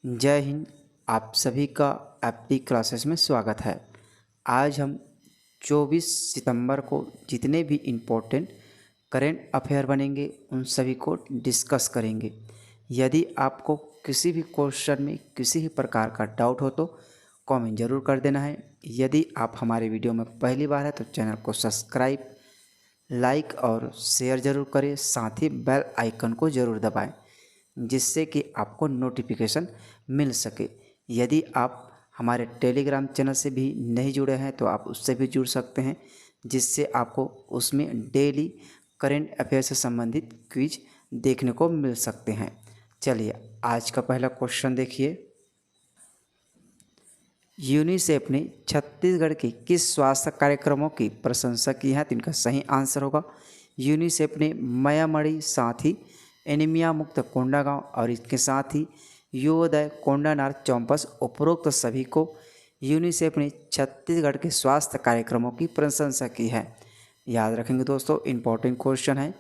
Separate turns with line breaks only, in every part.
जय हिंद। आप सभी का एप्टी क्लासेस में स्वागत है। आज हम 24 सितंबर को जितने भी इम्पोर्टेंट करेंट अफेयर बनेंगे उन सभी को डिस्कस करेंगे। यदि आपको किसी भी क्वेश्चन में किसी भी प्रकार का डाउट हो तो कमेंट ज़रूर कर देना है। यदि आप हमारे वीडियो में पहली बार है तो चैनल को सब्सक्राइब, लाइक और शेयर ज़रूर करें। साथ ही बेल आइकन को ज़रूर दबाएं जिससे कि आपको नोटिफिकेशन मिल सके। यदि आप हमारे टेलीग्राम चैनल से भी नहीं जुड़े हैं तो आप उससे भी जुड़ सकते हैं, जिससे आपको उसमें डेली करेंट अफेयर से संबंधित क्विज देखने को मिल सकते हैं। चलिए आज का पहला क्वेश्चन देखिए। यूनिसेफ ने छत्तीसगढ़ के किस स्वास्थ्य कार्यक्रमों की प्रशंसा की है? तो इनका सही आंसर होगा यूनिसेफ ने मयामड़ी, साथ ही एनीमिया मुक्त कोंडागांव और इसके साथ ही योदय कोंडानार चौंपस उपरोक्त सभी को यूनिसेफ ने छत्तीसगढ़ के स्वास्थ्य कार्यक्रमों की प्रशंसा की है। याद रखेंगे दोस्तों, इम्पोर्टेंट क्वेश्चन है।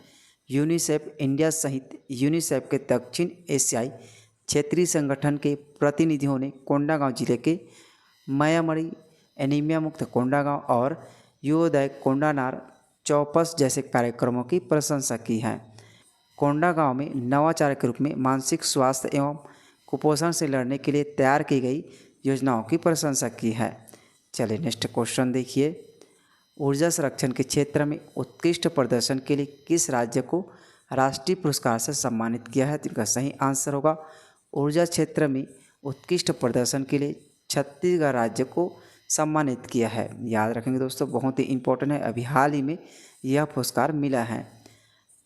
यूनिसेफ इंडिया सहित यूनिसेफ के दक्षिण एशियाई क्षेत्रीय संगठन के प्रतिनिधियों ने कोंडागांव जिले के मयामड़ी, एनीमिया मुक्त कोंडागांव और योदय कोंडानार चौपस जैसे कार्यक्रमों की प्रशंसा की है। कोंडागांव में नवाचार के रूप में मानसिक स्वास्थ्य एवं कुपोषण से लड़ने के लिए तैयार की गई योजनाओं की प्रशंसा की है। चलिए नेक्स्ट क्वेश्चन देखिए। ऊर्जा संरक्षण के क्षेत्र में उत्कृष्ट प्रदर्शन के लिए किस राज्य को राष्ट्रीय पुरस्कार से सम्मानित किया है? तो इनका सही आंसर होगा ऊर्जा क्षेत्र में उत्कृष्ट प्रदर्शन के लिए छत्तीसगढ़ राज्य को सम्मानित किया है। याद रखेंगे दोस्तों, बहुत ही इम्पोर्टेंट है, अभी हाल ही में यह पुरस्कार मिला है।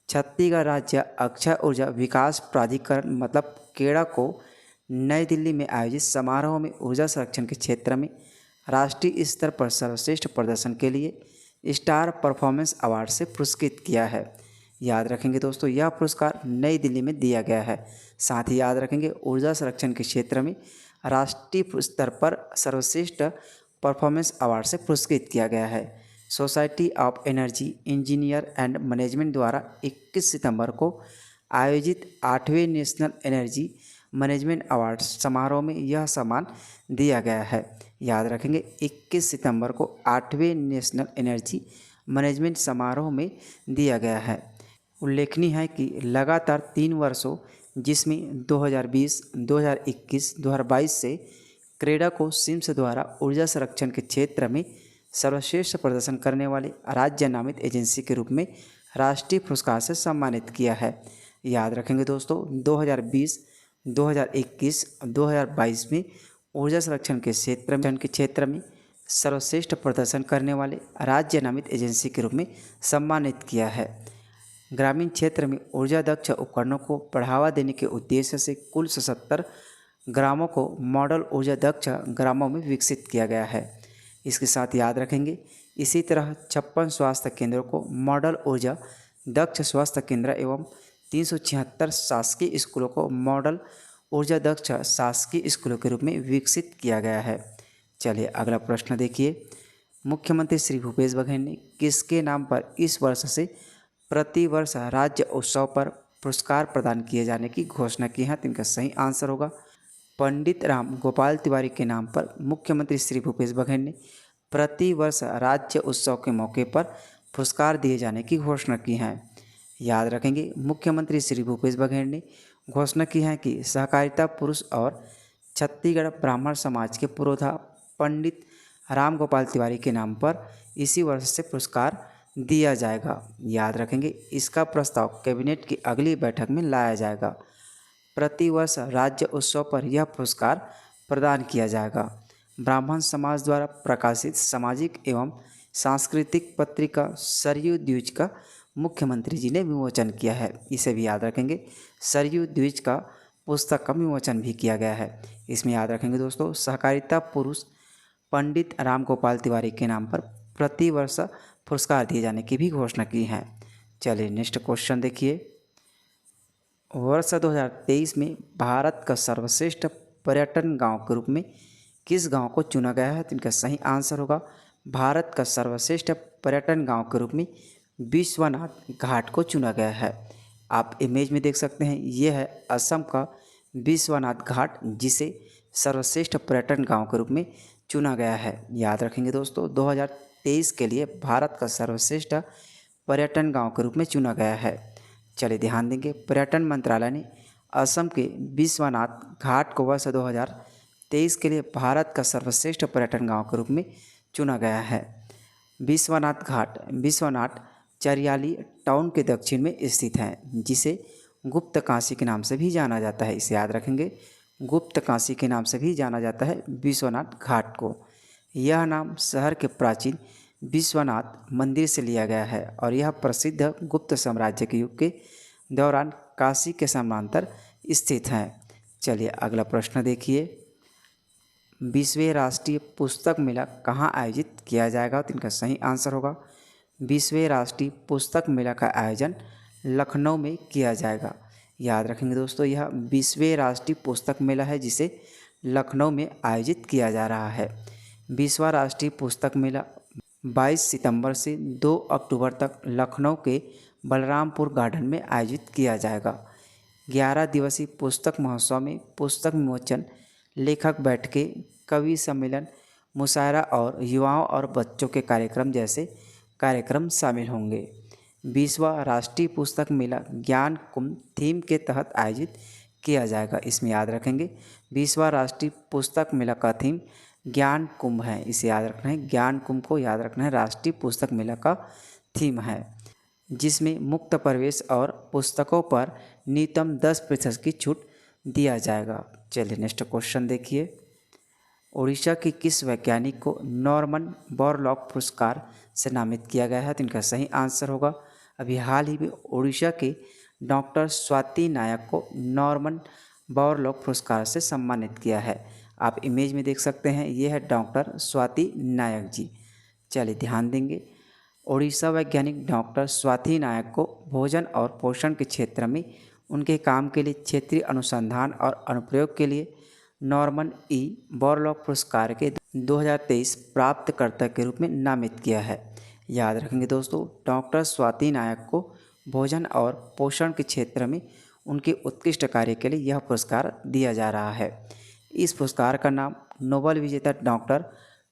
छत्तीसगढ़ राज्य अक्षय ऊर्जा विकास प्राधिकरण मतलब केड़ा को नई दिल्ली में आयोजित समारोह में ऊर्जा संरक्षण के क्षेत्र में राष्ट्रीय स्तर पर सर्वश्रेष्ठ प्रदर्शन के लिए स्टार परफॉर्मेंस अवार्ड से पुरस्कृत किया है। याद रखेंगे दोस्तों, यह पुरस्कार नई दिल्ली में दिया गया है। साथ ही याद रखेंगे ऊर्जा संरक्षण के क्षेत्र में राष्ट्रीय स्तर पर सर्वश्रेष्ठ परफॉर्मेंस अवार्ड से पुरस्कृत किया गया है। Society of energy engineer and management द्वारा 21 सितंबर को आयोजित 8वें नेशनल एनर्जी मैनेजमेंट अवार्ड समारोह में यह सम्मान दिया गया है। याद रखेंगे 21 सितंबर को 8वें नेशनल एनर्जी मैनेजमेंट समारोह में दिया गया है। उल्लेखनीय है कि लगातार 3 वर्षों जिसमें 2020, 2021, 2022 से क्रेडा को सिम्स द्वारा ऊर्जा संरक्षण के क्षेत्र में सर्वश्रेष्ठ प्रदर्शन करने वाले राज्य नामित एजेंसी के रूप में राष्ट्रीय पुरस्कार से सम्मानित किया है। याद रखेंगे दोस्तों, 2020, 2021, 2022 में ऊर्जा संरक्षण के क्षेत्र में सर्वश्रेष्ठ प्रदर्शन करने वाले राज्य नामित एजेंसी के रूप में सम्मानित किया है। ग्रामीण क्षेत्र में ऊर्जा दक्ष उपकरणों को बढ़ावा देने के उद्देश्य से कुल 77 ग्रामों को मॉडल ऊर्जा दक्ष ग्रामों में विकसित किया गया है। इसके साथ याद रखेंगे इसी तरह 56 स्वास्थ्य केंद्रों को मॉडल ऊर्जा दक्ष स्वास्थ्य केंद्र एवं 376 शासकीय स्कूलों को मॉडल ऊर्जा दक्ष शासकीय स्कूलों के रूप में विकसित किया गया है। चलिए अगला प्रश्न देखिए। मुख्यमंत्री श्री भूपेश बघेल ने किसके नाम पर इस वर्ष से प्रति वर्ष राज्य उत्सव पर पुरस्कार प्रदान किए जाने की घोषणा की है? तो इनका सही आंसर होगा पंडित राम गोपाल तिवारी के नाम पर मुख्यमंत्री श्री भूपेश बघेल ने प्रति वर्ष राज्य उत्सव के मौके पर पुरस्कार दिए जाने की घोषणा की है। याद रखेंगे मुख्यमंत्री श्री भूपेश बघेल ने घोषणा की है कि सहकारिता पुरुष और छत्तीसगढ़ ब्राह्मण समाज के पुरोधा पंडित राम गोपाल तिवारी के नाम पर इसी वर्ष से पुरस्कार दिया जाएगा। याद रखेंगे इसका प्रस्ताव कैबिनेट की अगली बैठक में लाया जाएगा। प्रतिवर्ष राज्य उत्सव पर यह पुरस्कार प्रदान किया जाएगा। ब्राह्मण समाज द्वारा प्रकाशित सामाजिक एवं सांस्कृतिक पत्रिका सरयू द्विज का मुख्यमंत्री जी ने विमोचन किया है। इसे भी याद रखेंगे, सरयू द्विज का पुस्तक का विमोचन भी किया गया है। इसमें याद रखेंगे दोस्तों, सहकारिता पुरुष पंडित राम गोपाल तिवारी के नाम पर प्रतिवर्ष पुरस्कार दिए जाने की भी घोषणा की है। चलिए नेक्स्ट क्वेश्चन देखिए। वर्ष 2023 में भारत का सर्वश्रेष्ठ पर्यटन गांव के रूप में किस गांव को चुना गया है? तो इनका सही आंसर होगा भारत का सर्वश्रेष्ठ पर्यटन गांव के रूप में विश्वनाथ घाट को चुना गया है। आप इमेज में देख सकते हैं, ये है असम का विश्वनाथ घाट, जिसे सर्वश्रेष्ठ पर्यटन गांव के रूप में चुना गया है। याद रखेंगे दोस्तों, 2023 के लिए भारत का सर्वश्रेष्ठ पर्यटन गांव के रूप में चुना गया है। चलिए ध्यान देंगे, पर्यटन मंत्रालय ने असम के विश्वनाथ घाट को वर्ष 2023 के लिए भारत का सर्वश्रेष्ठ पर्यटन गांव के रूप में चुना गया है। विश्वनाथ घाट विश्वनाथ चरियाली टाउन के दक्षिण में स्थित है, जिसे गुप्त काशी के नाम से भी जाना जाता है। इसे याद रखेंगे, गुप्त काशी के नाम से भी जाना जाता है विश्वनाथ घाट को। यह नाम शहर के प्राचीन विश्वनाथ मंदिर से लिया गया है और यह प्रसिद्ध गुप्त साम्राज्य के युग के दौरान काशी के समानांतर स्थित है। चलिए अगला प्रश्न देखिए, विश्व राष्ट्रीय पुस्तक मेला कहाँ आयोजित किया जाएगा? तो इनका सही आंसर होगा विश्व राष्ट्रीय पुस्तक मेला का आयोजन लखनऊ में किया जाएगा। याद रखेंगे दोस्तों, यह विश्व राष्ट्रीय पुस्तक मेला है जिसे लखनऊ में आयोजित किया जा रहा है। विश्व राष्ट्रीय पुस्तक मेला 22 सितंबर से 2 अक्टूबर तक लखनऊ के बलरामपुर गार्डन में आयोजित किया जाएगा। 11 दिवसीय पुस्तक महोत्सव में पुस्तक विमोचन, लेखक बैठकें, कवि सम्मेलन, मुशायरा और युवाओं और बच्चों के कार्यक्रम जैसे कार्यक्रम शामिल होंगे। विश्व राष्ट्रीय पुस्तक मेला ज्ञान कुंभ थीम के तहत आयोजित किया जाएगा। इसमें याद रखेंगे, विश्व राष्ट्रीय पुस्तक मेला का थीम ज्ञान कुंभ है। इसे याद रखना है, ज्ञान कुंभ को याद रखना है, राष्ट्रीय पुस्तक मेला का थीम है, जिसमें मुक्त प्रवेश और पुस्तकों पर न्यूनतम 10% की छूट दिया जाएगा। चलिए नेक्स्ट क्वेश्चन देखिए, उड़ीसा के किस वैज्ञानिक को नॉर्मन बोरलॉग पुरस्कार से नामित किया गया है? तो इनका सही आंसर होगा, अभी हाल ही में उड़ीसा के डॉक्टर स्वाति नायक को नॉर्मन बोरलॉग पुरस्कार से सम्मानित किया है। आप इमेज में देख सकते हैं, ये है डॉक्टर स्वाति नायक जी। चलिए ध्यान देंगे, उड़ीसा वैज्ञानिक डॉक्टर स्वाति नायक को भोजन और पोषण के क्षेत्र में उनके काम के लिए क्षेत्रीय अनुसंधान और अनुप्रयोग के लिए नॉर्मन ई बोरलॉग पुरस्कार के 2023 प्राप्तकर्ता के रूप में नामित किया है। याद रखेंगे दोस्तों, डॉक्टर स्वाति नायक को भोजन और पोषण के क्षेत्र में उनके उत्कृष्ट कार्य के लिए यह पुरस्कार दिया जा रहा है। इस पुरस्कार का नाम नोबेल विजेता डॉक्टर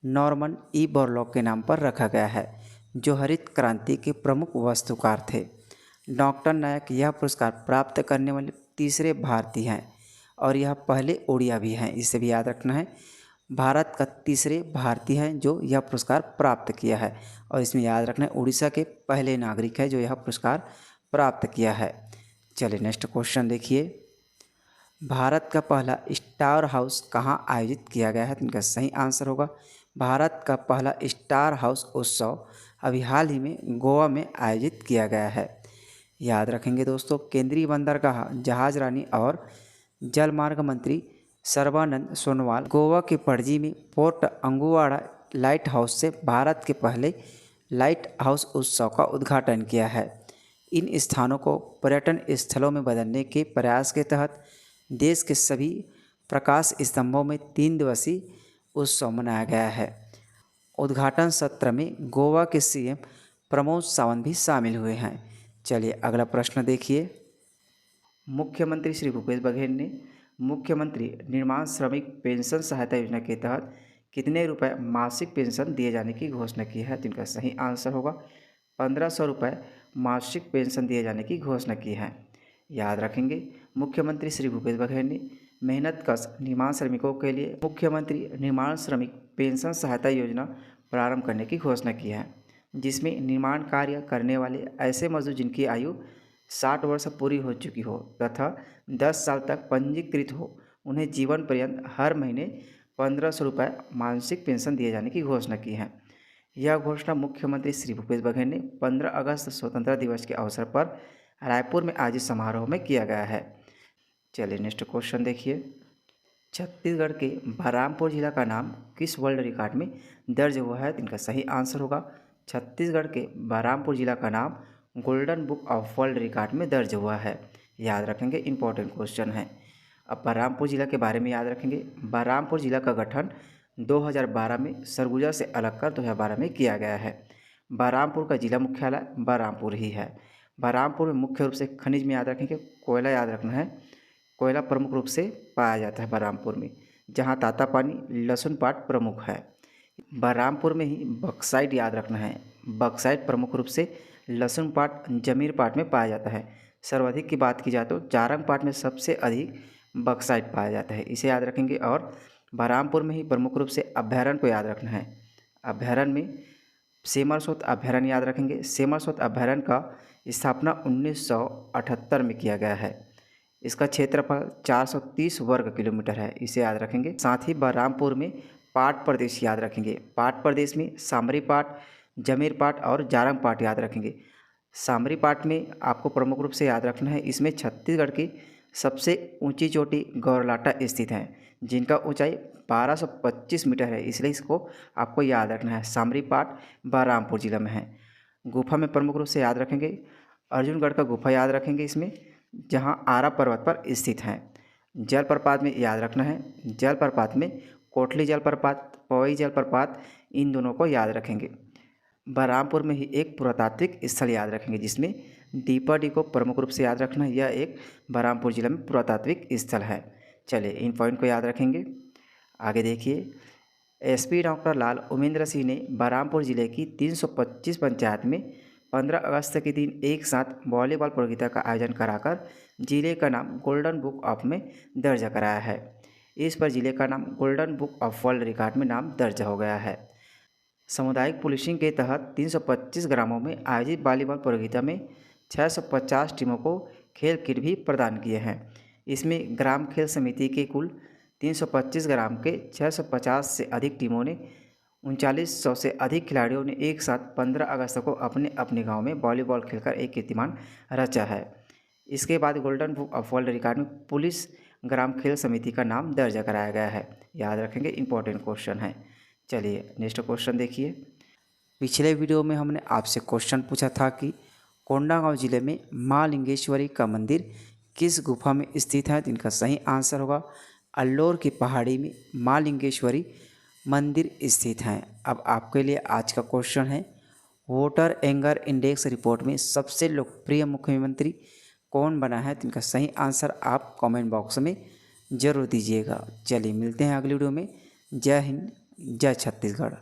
नॉर्मन ई बोरलॉग के नाम पर रखा गया है, जो हरित क्रांति के प्रमुख वास्तुकार थे। डॉक्टर नायक यह पुरस्कार प्राप्त करने वाले तीसरे भारतीय हैं और यह पहले ओडिया भी हैं। इसे भी याद रखना है, भारत का तीसरे भारतीय हैं जो यह पुरस्कार प्राप्त किया है। और इसमें याद रखना है, उड़ीसा के पहले नागरिक हैं जो यह पुरस्कार प्राप्त किया है। चलिए नेक्स्ट क्वेश्चन देखिए, भारत का पहला स्टार हाउस कहाँ आयोजित किया गया है? तो इनका सही आंसर होगा, भारत का पहला स्टार हाउस उत्सव अभी हाल ही में गोवा में आयोजित किया गया है। याद रखेंगे दोस्तों, केंद्रीय बंदरगाह, जहाज रानी और जलमार्ग मंत्री सर्बानंद सोनोवाल गोवा के पणजी में पोर्ट अंगुवाड़ा लाइट हाउस से भारत के पहले लाइट हाउस उत्सव का उद्घाटन किया है। इन स्थानों को पर्यटन स्थलों में बदलने के प्रयास के तहत देश के सभी प्रकाश स्तंभों में 3 दिवसीय उत्सव मनाया गया है। उद्घाटन सत्र में गोवा के सीएम प्रमोद सावंत भी शामिल हुए हैं। चलिए अगला प्रश्न देखिए, मुख्यमंत्री श्री भूपेश बघेल ने मुख्यमंत्री निर्माण श्रमिक पेंशन सहायता योजना के तहत कितने रुपए मासिक पेंशन दिए जाने की घोषणा की है? तो इनका सही आंसर होगा 1500 रुपये मासिक पेंशन दिए जाने की घोषणा की है। याद रखेंगे, मुख्यमंत्री श्री भूपेश बघेल ने मेहनतकश निर्माण श्रमिकों के लिए मुख्यमंत्री निर्माण श्रमिक पेंशन सहायता योजना प्रारंभ करने की घोषणा की है, जिसमें निर्माण कार्य करने वाले ऐसे मजदूर जिनकी आयु 60 वर्ष पूरी हो चुकी हो तथा 10 साल तक पंजीकृत हो, उन्हें जीवन पर्यंत हर महीने 1500 रुपये मासिक पेंशन दिए जाने की घोषणा की है। यह घोषणा मुख्यमंत्री श्री भूपेश बघेल ने 15 अगस्त स्वतंत्रता दिवस के अवसर पर रायपुर में आयोजित समारोह में किया गया है। चलिए नेक्स्ट क्वेश्चन देखिए, छत्तीसगढ़ के बलरामपुर जिला का नाम किस वर्ल्ड रिकॉर्ड में दर्ज हुआ है? तो इनका सही आंसर होगा, छत्तीसगढ़ के बलरामपुर जिला का नाम golden book of world record में दर्ज हुआ है। याद रखेंगे, इंपॉर्टेंट क्वेश्चन है। अब बलरामपुर जिला के बारे में याद रखेंगे, बलरामपुर जिला का गठन 2012 में सरगुजा से अलग कर 2012 में किया गया है। बलरामपुर का जिला मुख्यालय बलरामपुर ही है। बलरामपुर में मुख्य रूप से खनिज में याद रखेंगे, कोयला याद रखना है, कोयला प्रमुख रूप से पाया जाता है बलरामपुर में, जहाँ तातापानी लहसुन पाट प्रमुख है। बलरामपुर में ही बक्साइट याद रखना है। बक्साइट प्रमुख रूप से लहसुन पाट जमीर पाट में पाया जाता है। सर्वाधिक की बात की जाए तो जारंग पाट में सबसे अधिक बक्साइट पाया जाता है, इसे याद रखेंगे। और बलरामपुर में ही प्रमुख रूप से अभयारण्य को याद रखना है। अभयारण्य में सेमरसोत अभयारण्य याद रखेंगे। सेमरसोत अभयारण्य का स्थापना 1978 में किया गया है। इसका क्षेत्रफल 430 वर्ग किलोमीटर है, इसे याद रखेंगे। साथ ही बलरामपुर में पाट प्रदेश याद रखेंगे। पाट प्रदेश में सामरी पाट, जमीर पाट और जारंग पाट याद रखेंगे। सामरी पाट में आपको प्रमुख रूप से याद रखना है, इसमें छत्तीसगढ़ की सबसे ऊंची चोटी गौरलाटा स्थित है, जिनका ऊंचाई 1225 मीटर है, इसलिए इसको आपको याद रखना है। सामरी पाट बलरामपुर जिला में है। गुफा में प्रमुख रूप से याद रखेंगे अर्जुनगढ़ का गुफा याद रखेंगे इसमें, जहाँ आरा पर्वत पर स्थित है। जलप्रपात में याद रखना है, जलप्रपात में कोटली जलप्रपात, पवई जलप्रपात, इन दोनों को याद रखेंगे। बलरामपुर में ही एक पुरातात्विक स्थल याद रखेंगे, जिसमें डीपरडी को प्रमुख रूप से याद रखना है। यह एक बलरामपुर जिला में पुरातात्विक स्थल है। चलिए इन पॉइंट को याद रखेंगे। आगे देखिए, एसपी डॉक्टर लाल उमेंद्र सिंह ने बलरामपुर जिले की 325 पंचायत में 15 अगस्त के दिन एक साथ वॉलीबॉल प्रतियोगिता का आयोजन कराकर जिले का नाम गोल्डन बुक ऑफ में दर्ज कराया है। इस पर जिले का नाम golden book of world record में नाम दर्ज हो गया है। सामुदायिक पुलिसिंग के तहत 325 ग्रामों में आयोजित वॉलीबॉल प्रतियोगिता में 650 टीमों को खेल किट भी प्रदान किए हैं। इसमें ग्राम खेल समिति के कुल 325 ग्राम के 650 से अधिक टीमों ने 3900 से अधिक खिलाड़ियों ने एक साथ 15 अगस्त को अपने अपने गांव में वॉलीबॉल खेलकर एक कीर्तिमान रचा है। इसके बाद golden book of world record में पुलिस ग्राम खेल समिति का नाम दर्ज कराया गया है। याद रखेंगे, इंपॉर्टेंट क्वेश्चन है। चलिए नेक्स्ट क्वेश्चन देखिए। पिछले वीडियो में हमने आपसे क्वेश्चन पूछा था कि कोंडागांव जिले में माँ लिंगेश्वरी का मंदिर किस गुफा में स्थित है। तो इनका सही आंसर होगा अल्लोर की पहाड़ी में माँ लिंगेश्वरी मंदिर स्थित है। अब आपके लिए आज का क्वेश्चन है, वोटर एंगर इंडेक्स रिपोर्ट में सबसे लोकप्रिय मुख्यमंत्री कौन बना है। तो इनका सही आंसर आप कमेंट बॉक्स में ज़रूर दीजिएगा। चलिए मिलते हैं अगली वीडियो में। जय हिंद, जय छत्तीसगढ़।